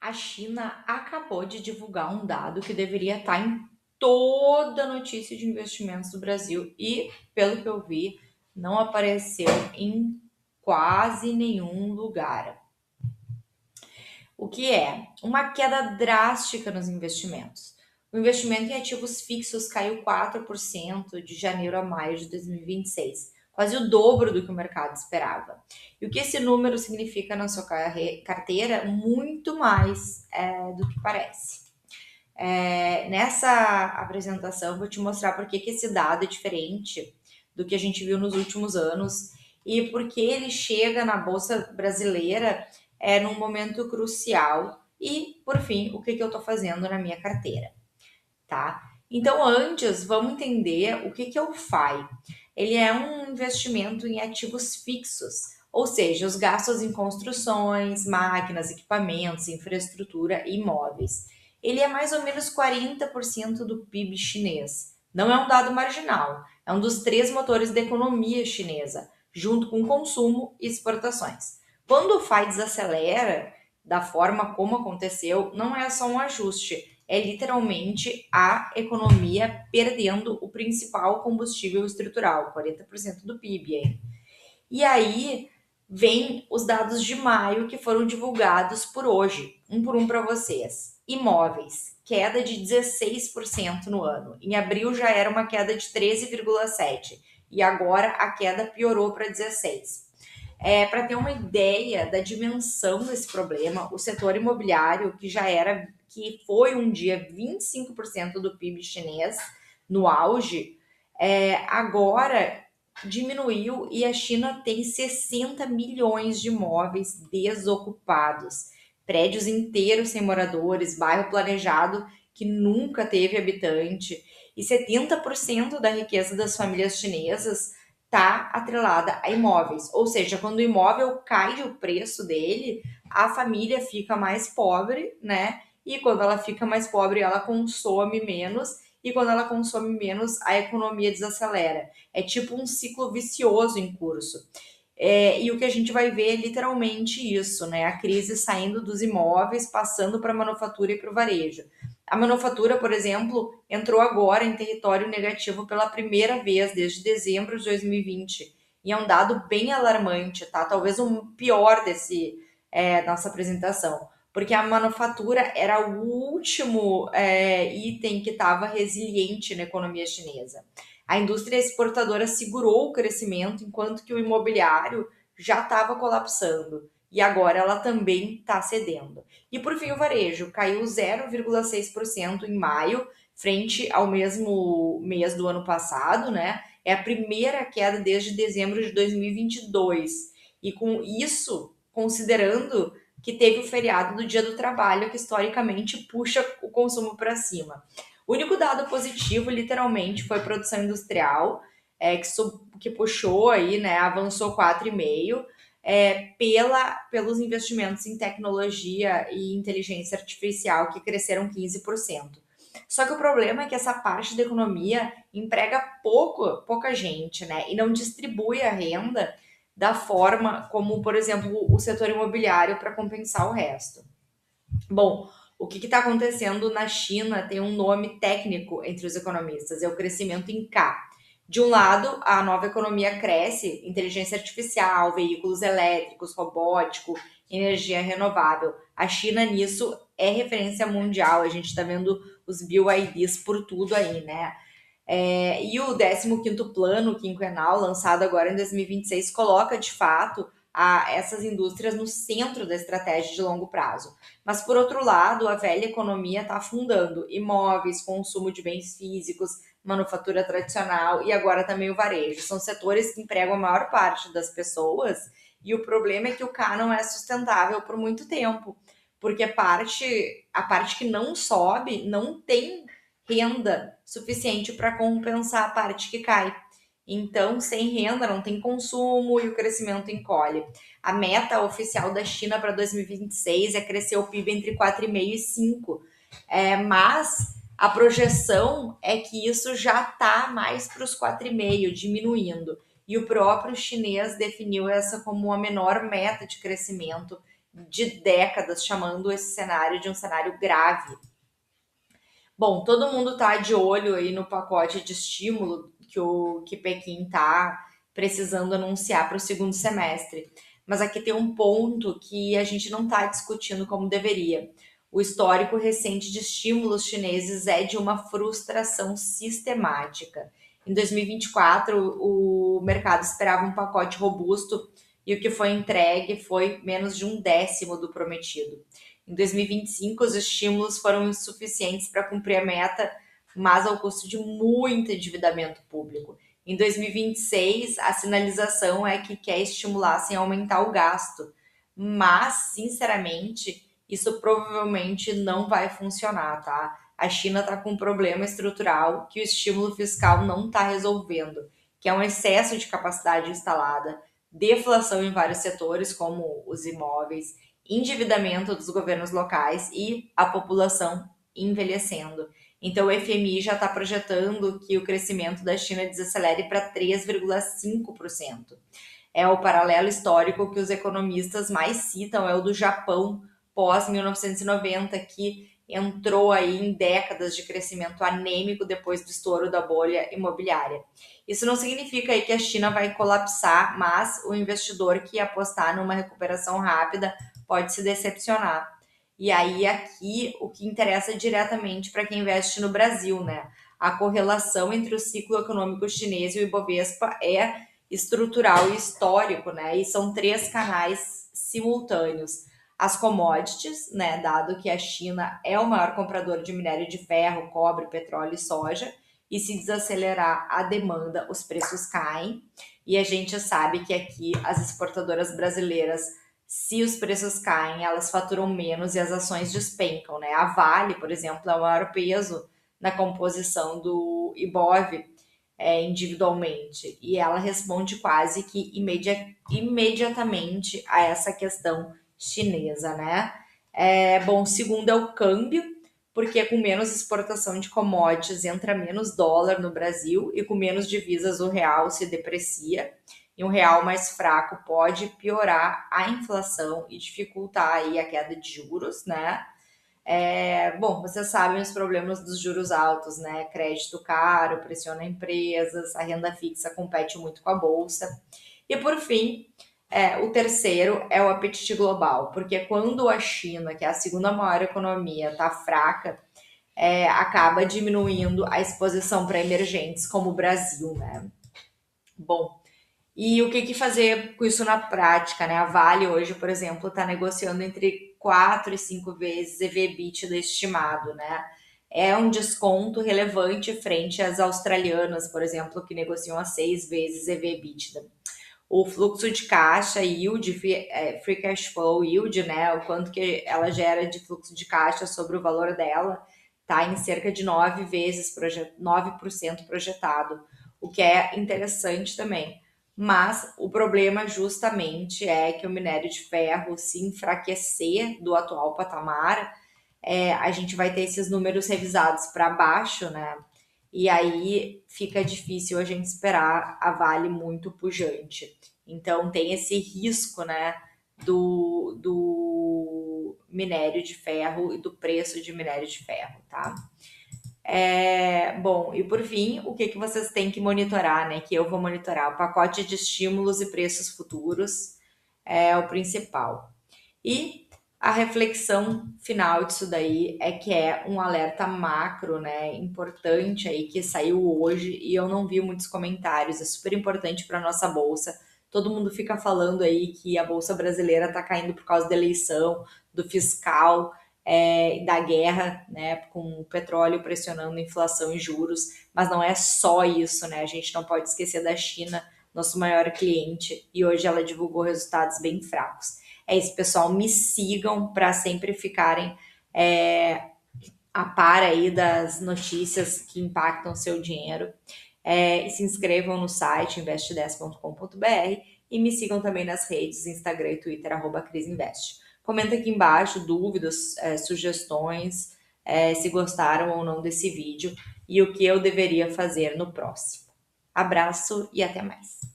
A China acabou de divulgar um dado que deveria estar em toda notícia de investimentos do Brasil e, pelo que eu vi, não apareceu em quase nenhum lugar. O que é? Uma queda drástica nos investimentos. O investimento em ativos fixos caiu 4% de janeiro a maio de 2026, quase o dobro do que o mercado esperava. E o que esse número significa na sua carteira? Muito mais do que parece. Nessa apresentação, eu vou te mostrar por que esse dado é diferente do que a gente viu nos últimos anos e por que ele chega na Bolsa Brasileira num momento crucial. E, por fim, o que eu estou fazendo na minha carteira, tá? Então, antes, vamos entender o que é o FI. Ele é um investimento em ativos fixos, ou seja, os gastos em construções, máquinas, equipamentos, infraestrutura e imóveis. Ele é mais ou menos 40% do PIB chinês. Não é um dado marginal, é um dos três motores da economia chinesa, junto com consumo e exportações. Quando o FI desacelera, da forma como aconteceu, não é só um ajuste, é literalmente a economia perdendo o principal combustível estrutural, 40% do PIB. Hein? E aí vem os dados de maio que foram divulgados por hoje, um por um para vocês. Imóveis, queda de 16% no ano. Em abril já era uma queda de 13,7% e agora a queda piorou para 16%. Para ter uma ideia da dimensão desse problema, o setor imobiliário, que foi um dia 25% do PIB chinês no auge, agora diminuiu e a China tem 60 milhões de imóveis desocupados, prédios inteiros sem moradores, bairro planejado que nunca teve habitante, e 70% da riqueza das famílias chinesas está atrelada a imóveis. Ou seja, quando o imóvel cai o preço dele, a família fica mais pobre, né? E quando ela fica mais pobre, ela consome menos. E quando ela consome menos, a economia desacelera. É tipo um ciclo vicioso em curso. E o que a gente vai ver é literalmente isso, né? A crise saindo dos imóveis, passando para a manufatura e para o varejo. A manufatura, por exemplo, entrou agora em território negativo pela primeira vez desde dezembro de 2020. E é um dado bem alarmante, tá? Talvez o pior desse nossa apresentação. Porque a manufatura era o último item que estava resiliente na economia chinesa. A indústria exportadora segurou o crescimento, enquanto que o imobiliário já estava colapsando. E agora ela também está cedendo. E por fim, o varejo caiu 0,6% em maio, frente ao mesmo mês do ano passado, né? É a primeira queda desde dezembro de 2022. E com isso, considerando que teve o feriado do Dia do Trabalho, que historicamente puxa o consumo para cima. O único dado positivo, literalmente, foi produção industrial, que puxou aí, né? Avançou 4,5%. Pelos investimentos em tecnologia e inteligência artificial, que cresceram 15%. Só que o problema é que essa parte da economia emprega pouca gente, né? E não distribui a renda da forma como, por exemplo, o setor imobiliário para compensar o resto. Bom, o que está acontecendo na China tem um nome técnico entre os economistas, é o crescimento em K. De um lado, a nova economia cresce, inteligência artificial, veículos elétricos, robótico, energia renovável. A China nisso é referência mundial, a gente está vendo os BYDs por tudo aí, né? E o 15º plano quinquenal, lançado agora em 2026, coloca de fato essas indústrias no centro da estratégia de longo prazo. Mas, por outro lado, a velha economia está afundando imóveis, consumo de bens físicos, manufatura tradicional e agora também o varejo. São setores que empregam a maior parte das pessoas e o problema é que o K não é sustentável por muito tempo, porque a parte que não sobe não tem renda suficiente para compensar a parte que cai. Então, sem renda, não tem consumo e o crescimento encolhe. A meta oficial da China para 2026 é crescer o PIB entre 4,5% e 5%. Mas a projeção é que isso já está mais para os 4,5%, diminuindo. E o próprio chinês definiu essa como a menor meta de crescimento de décadas, chamando esse cenário de um cenário grave. Bom, todo mundo está de olho aí no pacote de estímulo que Pequim está precisando anunciar para o segundo semestre. Mas aqui tem um ponto que a gente não está discutindo como deveria. O histórico recente de estímulos chineses é de uma frustração sistemática. Em 2024, o mercado esperava um pacote robusto e o que foi entregue foi menos de um décimo do prometido. Em 2025, os estímulos foram insuficientes para cumprir a meta, mas ao custo de muito endividamento público. Em 2026, a sinalização é que quer estimular sem aumentar o gasto, mas, sinceramente, isso provavelmente não vai funcionar, tá? A China está com um problema estrutural que o estímulo fiscal não está resolvendo, que é um excesso de capacidade instalada, deflação em vários setores, como os imóveis, endividamento dos governos locais e a população envelhecendo. Então, o FMI já está projetando que o crescimento da China desacelere para 3,5%. É o paralelo histórico que os economistas mais citam, é o do Japão pós-1990, que entrou aí em décadas de crescimento anêmico depois do estouro da bolha imobiliária. Isso não significa aí que a China vai colapsar, mas o investidor que apostar numa recuperação rápida pode se decepcionar. E aí aqui o que interessa diretamente para quem investe no Brasil, né? A correlação entre o ciclo econômico chinês e o Ibovespa é estrutural e histórico, né? E são três canais simultâneos. As commodities, né? Dado que a China é o maior comprador de minério de ferro, cobre, petróleo e soja, e se desacelerar a demanda, os preços caem. E a gente sabe que aqui as exportadoras brasileiras, se os preços caem, elas faturam menos e as ações despencam, né? A Vale, por exemplo, é o maior peso na composição do Ibov, individualmente, e ela responde quase que imediatamente a essa questão chinesa, né? Bom, segundo é o câmbio, porque com menos exportação de commodities entra menos dólar no Brasil e com menos divisas o real se deprecia. E um real mais fraco pode piorar a inflação e dificultar aí a queda de juros, né? Bom, vocês sabem os problemas dos juros altos, né? Crédito caro, pressiona empresas, a renda fixa compete muito com a bolsa. E por fim, o terceiro é o apetite global, porque quando a China, que é a segunda maior economia, está fraca, acaba diminuindo a exposição para emergentes como o Brasil, né? Bom, e o que fazer com isso na prática, né? A Vale hoje, por exemplo, está negociando entre 4 e 5 vezes EV/EBITDA estimado, né? É um desconto relevante frente às australianas, por exemplo, que negociam a 6 vezes EV/EBITDA. O fluxo de caixa, yield, free cash flow yield, né? O quanto que ela gera de fluxo de caixa sobre o valor dela, tá em cerca de 9 vezes, 9% projetado, o que é interessante também. Mas o problema justamente é que o minério de ferro se enfraquecer do atual patamar, a gente vai ter esses números revisados para baixo, né? E aí fica difícil a gente esperar a Vale muito pujante. Então tem esse risco, né, do minério de ferro e do preço de minério de ferro, tá? Bom, e por fim, o que vocês têm que monitorar, né? Que eu vou monitorar. O pacote de estímulos e preços futuros é o principal. E a reflexão final disso daí é que é um alerta macro, né? Importante aí que saiu hoje e eu não vi muitos comentários. É super importante para nossa bolsa. Todo mundo fica falando aí que a bolsa brasileira está caindo por causa da eleição, do fiscal, da guerra, né, com o petróleo pressionando inflação e juros, mas não é só isso, né? A gente não pode esquecer da China, nosso maior cliente, e hoje ela divulgou resultados bem fracos. É isso, pessoal, me sigam para sempre ficarem a par aí das notícias que impactam o seu dinheiro. E se inscrevam no site investe10.com.br e me sigam também nas redes, Instagram e Twitter, @crisinvest. Comenta aqui embaixo dúvidas, sugestões, se gostaram ou não desse vídeo e o que eu deveria fazer no próximo. Abraço e até mais!